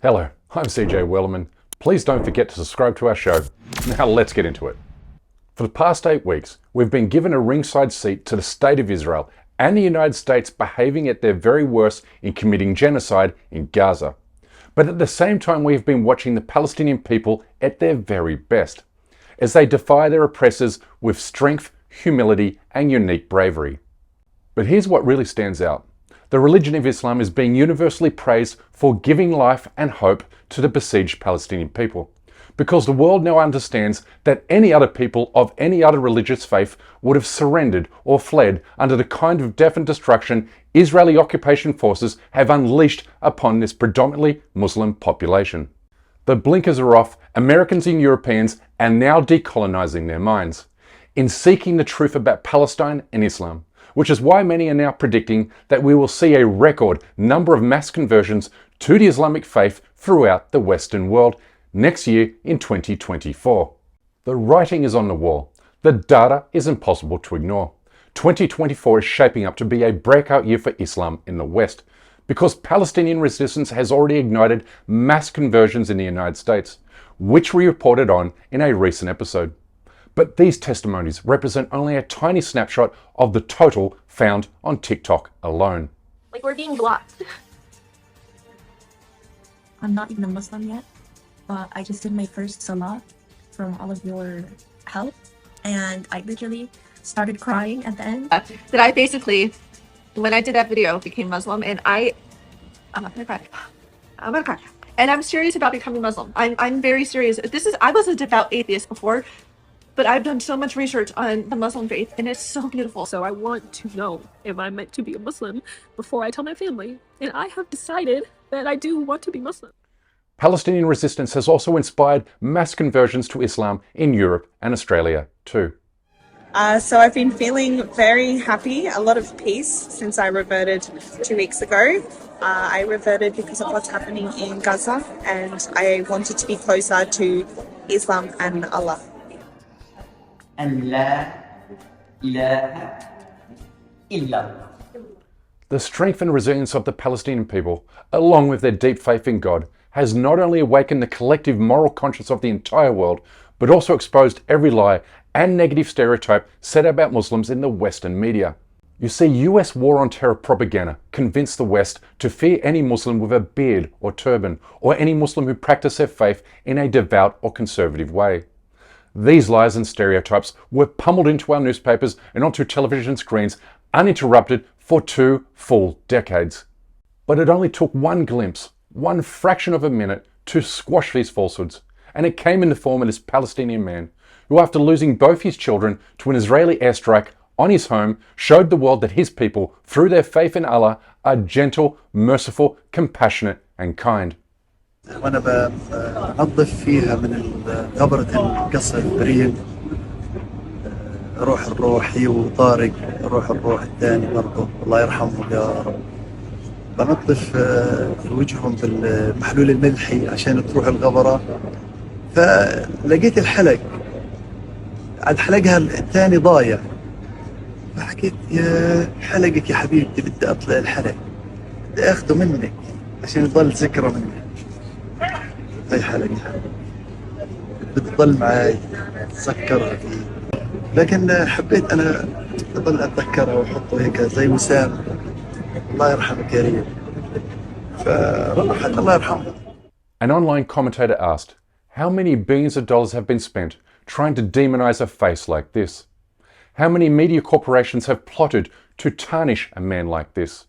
Hello, I'm CJ Wellerman. Please don't forget to subscribe to our show. Now let's get into it. For the past 8 weeks, we've been given a ringside seat to the State of Israel and the United States behaving at their very worst in committing genocide in Gaza. But at the same time, we have been watching the Palestinian people at their very best, as they defy their oppressors with strength, humility, and unique bravery. But here's what really stands out. The religion of Islam is being universally praised for giving life and hope to the besieged Palestinian people, because the world now understands that any other people of any other religious faith would have surrendered or fled under the kind of death and destruction Israeli occupation forces have unleashed upon this predominantly Muslim population. The blinkers are off. Americans and Europeans are now decolonizing their minds in seeking the truth about Palestine and Islam, which is why many are now predicting that we will see a record number of mass conversions to the Islamic faith throughout the Western world next year in 2024. The writing is on the wall. The data is impossible to ignore. 2024 is shaping up to be a breakout year for Islam in the West, because Palestinian resistance has already ignited mass conversions in the United States, which we reported on in a recent episode. But these testimonies represent only a tiny snapshot of the total found on TikTok alone. Like, we're being blocked. I'm not even a Muslim yet, but I just did my first salah from all of your help, and I literally started crying at the end. That I basically, when I did that video, became Muslim, and I'm gonna cry. I'm gonna cry. And I'm serious about becoming Muslim. I'm very serious. I was a devout atheist before, but I've done so much research on the Muslim faith, and it's so beautiful. So I want to know if I'm meant to be a Muslim before I tell my family. And I have decided that I do want to be Muslim. Palestinian resistance has also inspired mass conversions to Islam in Europe and Australia too. So I've been feeling very happy, a lot of peace since I reverted 2 weeks ago. I reverted because of what's happening in Gaza, and I wanted to be closer to Islam and Allah. أن لا إله إلا الله. The strength and resilience of the Palestinian people, along with their deep faith in God, has not only awakened the collective moral conscience of the entire world, but also exposed every lie and negative stereotype said about Muslims in the Western media. You see, US war on terror propaganda convinced the West to fear any Muslim with a beard or turban, or any Muslim who practiced their faith in a devout or conservative way. These lies and stereotypes were pummeled into our newspapers and onto television screens uninterrupted for 2 full decades. But it only took one glimpse, one fraction of a minute, to squash these falsehoods. And it came in the form of this Palestinian man who, after losing both his children to an Israeli airstrike on his home, showed the world that his people, through their faith in Allah, are gentle, merciful, compassionate and kind. وأنا بنظف فيها من غبرة القصر البريد، روح هي وطارق، الروح الثاني برضه الله يرحمه يا رب. بنظف وجههم بالمحلول الملحي عشان تروح الغبرة، فلقيت الحلق عاد حلقها الثاني ضايع، فحكيت يا حلقك يا حبيبتي بدي أطلع الحلق، بدي أخذه منك عشان يضل ذكرى مني. هاي حلقة بتضل معي أتذكرها فيه، لكن حبيت أنا أضل أتذكرها وأحطه هيك زي وسام الله يرحمك يا ريت، فراحت الله يرحمه. An online commentator asked, how many billions of dollars have been spent trying to demonize a face like this? How many media corporations have plotted to tarnish a man like this?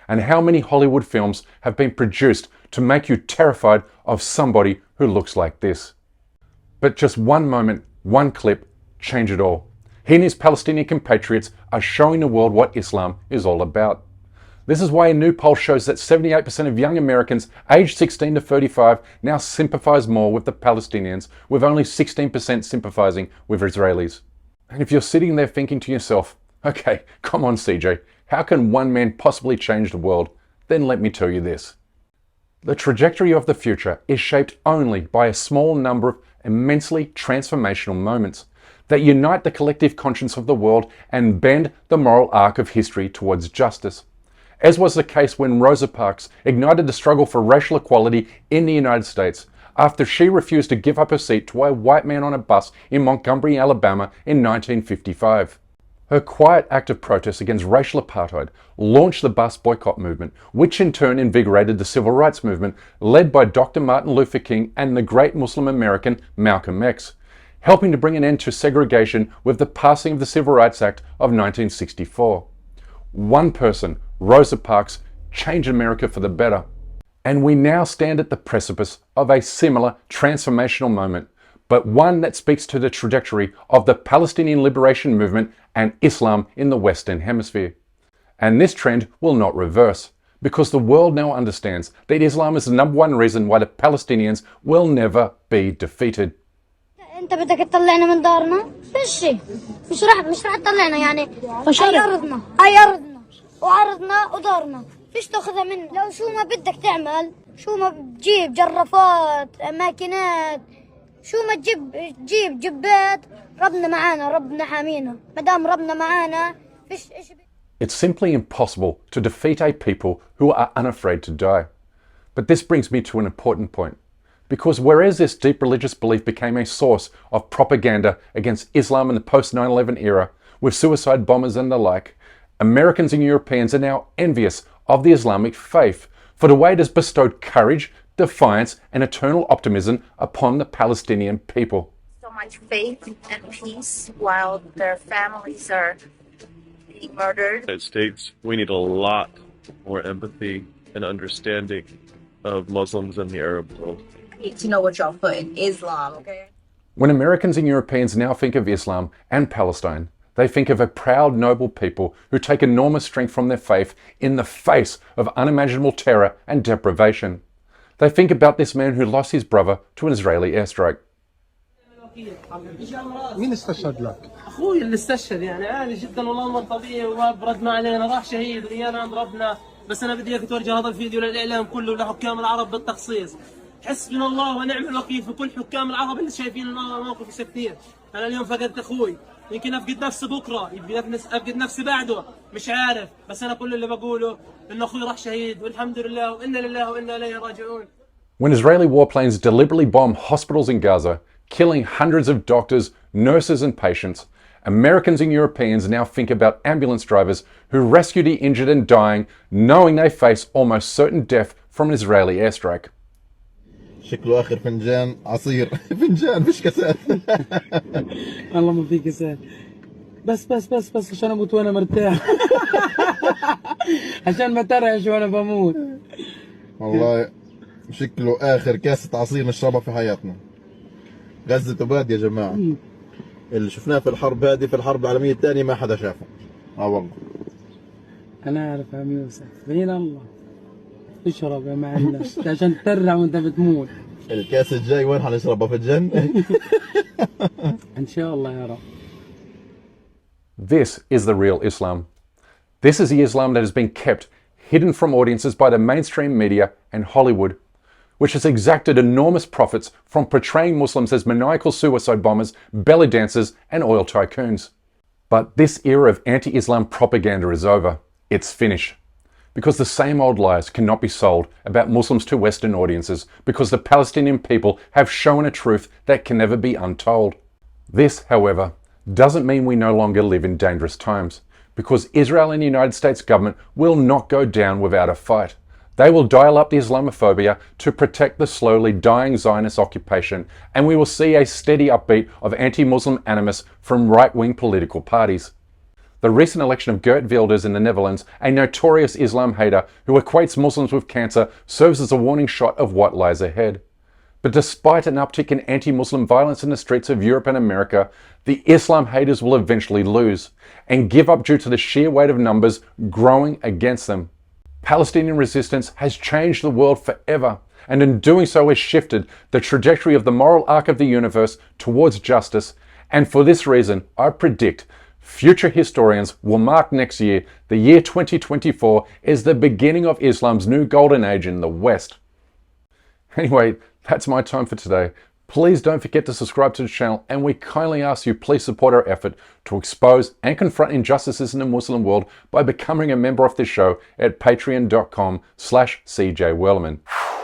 And how many Hollywood films have been produced to make you terrified of somebody who looks like this? But just one moment, one clip, change it all. He and his Palestinian compatriots are showing the world what Islam is all about. This is why a new poll shows that 78% of young Americans aged 16 to 35 now sympathize more with the Palestinians, with only 16% sympathizing with Israelis. And if you're sitting there thinking to yourself, okay, come on CJ, how can one man possibly change the world? Then let me tell you this. The trajectory of the future is shaped only by a small number of immensely transformational moments that unite the collective conscience of the world and bend the moral arc of history towards justice. as was the case when Rosa Parks ignited the struggle for racial equality in the United States after she refused to give up her seat to a white man on a bus in Montgomery, Alabama in 1955. Her quiet act of protest against racial apartheid launched the bus boycott movement, which in turn invigorated the civil rights movement led by Dr. Martin Luther King and the great Muslim American Malcolm X, helping to bring an end to segregation with the passing of the Civil Rights Act of 1964. One person, Rosa Parks, changed America for the better. And we now stand at the precipice of a similar transformational moment, but one that speaks to the trajectory of the Palestinian liberation movement and Islam in the Western Hemisphere. And this trend will not reverse, because the world now understands that Islam is the number one reason why the Palestinians will never be defeated. انت بدك تطلعنا من دارنا؟ فشي مش راح تطلعنا يعني هاي ارضنا وعرضنا ودارنا فيش تاخذها منا لو شو ما بدك تعمل شو ما بتجيب جرافات ماكينات شو ما تجيب جبات ربنا معانا ربنا حامينا مدام ربنا معانا فيش إشي. It's simply impossible to defeat a people who are unafraid to die. But this brings me to an important point. Because whereas this deep religious belief became a source of propaganda against Islam in the post 9/11 era, with suicide bombers and the like, Americans and Europeans are now envious of the Islamic faith for the way it has bestowed courage, defiance, and eternal optimism upon the Palestinian people. So much faith and peace while their families are being murdered. United States, we need a lot more empathy and understanding of Muslims in the Arab world. Need to know what y'all put in Islam, okay? When Americans and Europeans now think of Islam and Palestine, they think of a proud, noble people who take enormous strength from their faith in the face of unimaginable terror and deprivation. They think about this man who lost his brother to an Israeli airstrike. مين استشهد لك؟ اخوي اللي استشهد يعني عادي جدا والله امر طبيعي وبرد ما علينا راح شهيد ويانا ضربنا بس انا بدي اياك توجه هذا الفيديو للاعلام كله ولحكام العرب بالتخصيص. حسبنا الله ونعم الوكيل في كل حكام العرب اللي شايفين موقف كثير. انا اليوم فقدت اخوي يمكن افقد نفسي بكره يمكن افقد نفسي بعده مش عارف بس انا كل اللي بقوله انه اخوي راح شهيد والحمد لله وانا لله وانا اليه راجعون. When Israeli warplanes deliberately bomb hospitals in Gaza, killing hundreds of doctors, nurses and patients, Americans and Europeans now think about ambulance drivers who rescue the injured and dying, knowing they face almost certain death from an Israeli airstrike. شكله آخر فنجان عصير فنجان مش كاسات والله ما في كاسات بس عشان اموت وانا مرتاح عشان ما ترعش وانا بموت والله شكله آخر كاسة عصير نشربها في حياتنا. غزة تباد يا جماعة. اللي شفناه في الحرب هذه في الحرب العالمية الثانية ما حدا شافه. والله. أنا أعرف عم يوسف بين الله. اشرب يا معلم عشان تترع وأنت بتموت. الكاس الجاي وين حنشربها في الجنة؟ إن شاء الله يا رب. This is the real Islam. This is the Islam that has been kept hidden from audiences by the mainstream media and Hollywood, which has exacted enormous profits from portraying Muslims as maniacal suicide bombers, belly dancers, and oil tycoons. But this era of anti-Islam propaganda is over. It's finished. Because the same old lies cannot be sold about Muslims to Western audiences, because the Palestinian people have shown a truth that can never be untold. This, however, doesn't mean we no longer live in dangerous times, because Israel and the United States government will not go down without a fight. They will dial up the Islamophobia to protect the slowly dying Zionist occupation, and we will see a steady upbeat of anti-Muslim animus from right-wing political parties. The recent election of Geert Wilders in the Netherlands, a notorious Islam hater who equates Muslims with cancer, serves as a warning shot of what lies ahead. But despite an uptick in anti-Muslim violence in the streets of Europe and America, the Islam haters will eventually lose and give up due to the sheer weight of numbers growing against them. Palestinian resistance has changed the world forever, and in doing so has shifted the trajectory of the moral arc of the universe towards justice, and for this reason I predict future historians will mark next year, the year 2024, as the beginning of Islam's new golden age in the West. Anyway, that's my time for today. Please don't forget to subscribe to the channel, and we kindly ask you please support our effort to expose and confront injustices in the Muslim world by becoming a member of this show at patreon.com/CJWellerman.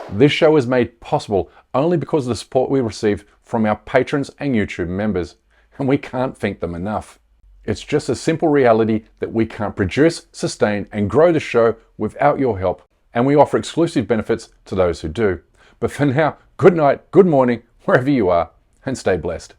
This show is made possible only because of the support we receive from our patrons and YouTube members, and we can't thank them enough. It's just a simple reality that we can't produce, sustain, and grow the show without your help, and we offer exclusive benefits to those who do. But for now, good night, good morning, wherever you are, and stay blessed.